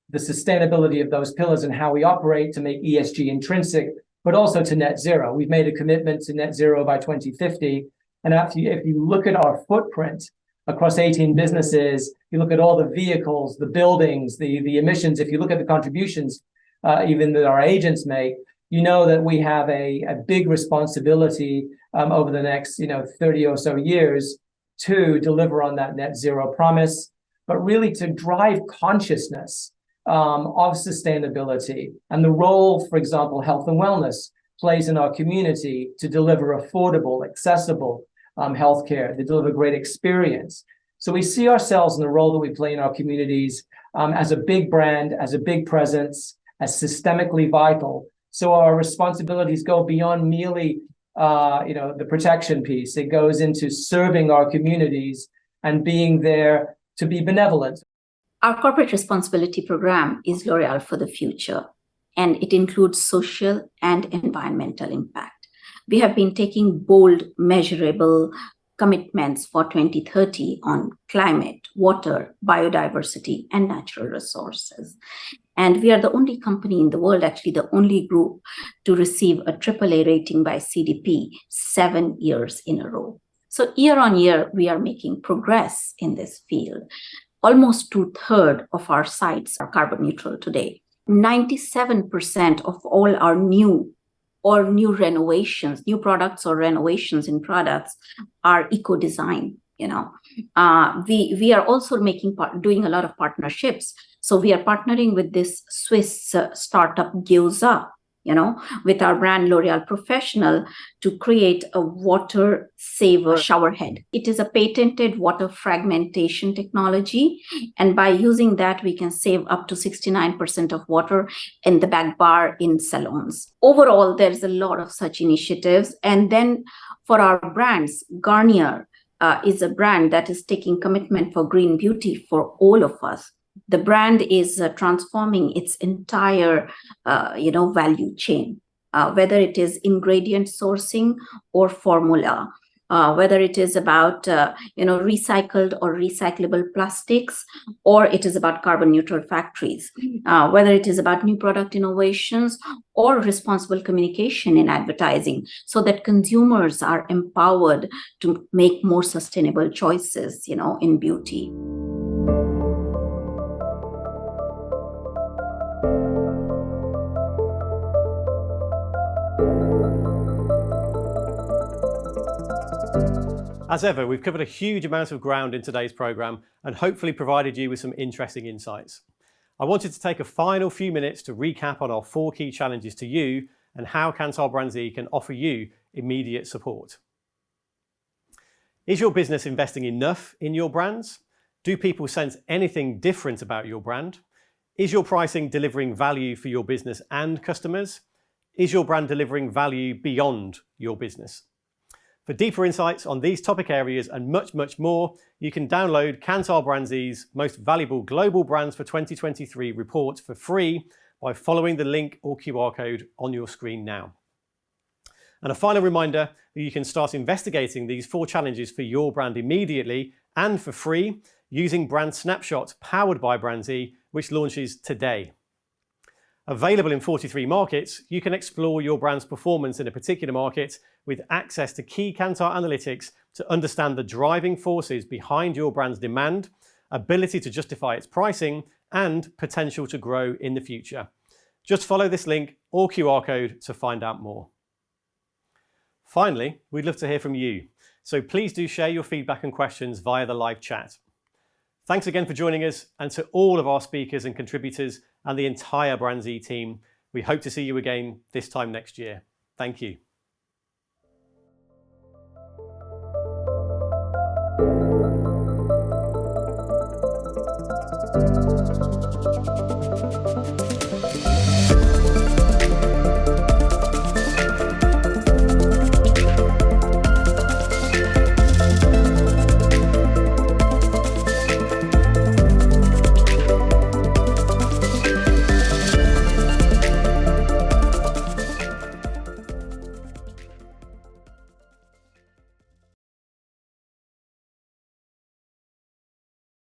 the sustainability of those pillars and how we operate to make ESG intrinsic, but also to net zero. We've made a commitment to net zero by 2050. And if you look at our footprint across 18 businesses, you look at all the vehicles, the buildings, the emissions, if you look at the contributions even that our agents make, you know that we have a big responsibility over the next 30 or so years to deliver on that net zero promise, but really to drive consciousness of sustainability and the role, for example, health and wellness plays in our community to deliver affordable, accessible healthcare, to deliver great experience. So we see ourselves in the role that we play in our communities as a big brand, as a big presence, as systemically vital. So our responsibilities go beyond merely the protection piece. It goes into serving our communities and being there to be benevolent. Our corporate responsibility program is L'Oréal for the Future, and it includes social and environmental impact. We have been taking bold, measurable commitments for 2030 on climate, water, biodiversity, and natural resources. And we are the only company in the world, actually the only group, to receive a AAA rating by CDP 7 years in a row. So year on year, we are making progress in this field. Almost 2/3 of our sites are carbon neutral today. 97% of all our new renovations, new products or renovations in products are eco-design. We are also doing a lot of partnerships. So we are partnering with this Swiss startup Gyoza, with our brand L'Oréal Professional to create a water saver shower head. It is a patented water fragmentation technology. And by using that, we can save up to 69% of water in the back bar in salons. Overall, there's a lot of such initiatives. And then for our brands, Garnier is a brand that is taking commitment for green beauty for all of us. The brand is transforming its entire, value chain, whether it is ingredient sourcing or formula, whether it is about, recycled or recyclable plastics, or it is about carbon neutral factories, whether it is about new product innovations or responsible communication in advertising, so that consumers are empowered to make more sustainable choices, in beauty. As ever, we've covered a huge amount of ground in today's programme and hopefully provided you with some interesting insights. I wanted to take a final few minutes to recap on our 4 key challenges to you and how Kantar BrandZ can offer you immediate support. Is your business investing enough in your brands? Do people sense anything different about your brand? Is your pricing delivering value for your business and customers? Is your brand delivering value beyond your business? For deeper insights on these topic areas and much, much more, you can download Kantar BrandZ's Most Valuable Global Brands for 2023 report for free by following the link or QR code on your screen now. And a final reminder that you can start investigating these 4 challenges for your brand immediately and for free using Brand Snapshot powered by BrandZ, which launches today. Available in 43 markets, you can explore your brand's performance in a particular market with access to key Kantar analytics to understand the driving forces behind your brand's demand, ability to justify its pricing, and potential to grow in the future. Just follow this link or QR code to find out more. Finally, we'd love to hear from you, so please do share your feedback and questions via the live chat. Thanks again for joining us, and to all of our speakers and contributors and the entire BrandZ team, we hope to see you again this time next year. Thank you.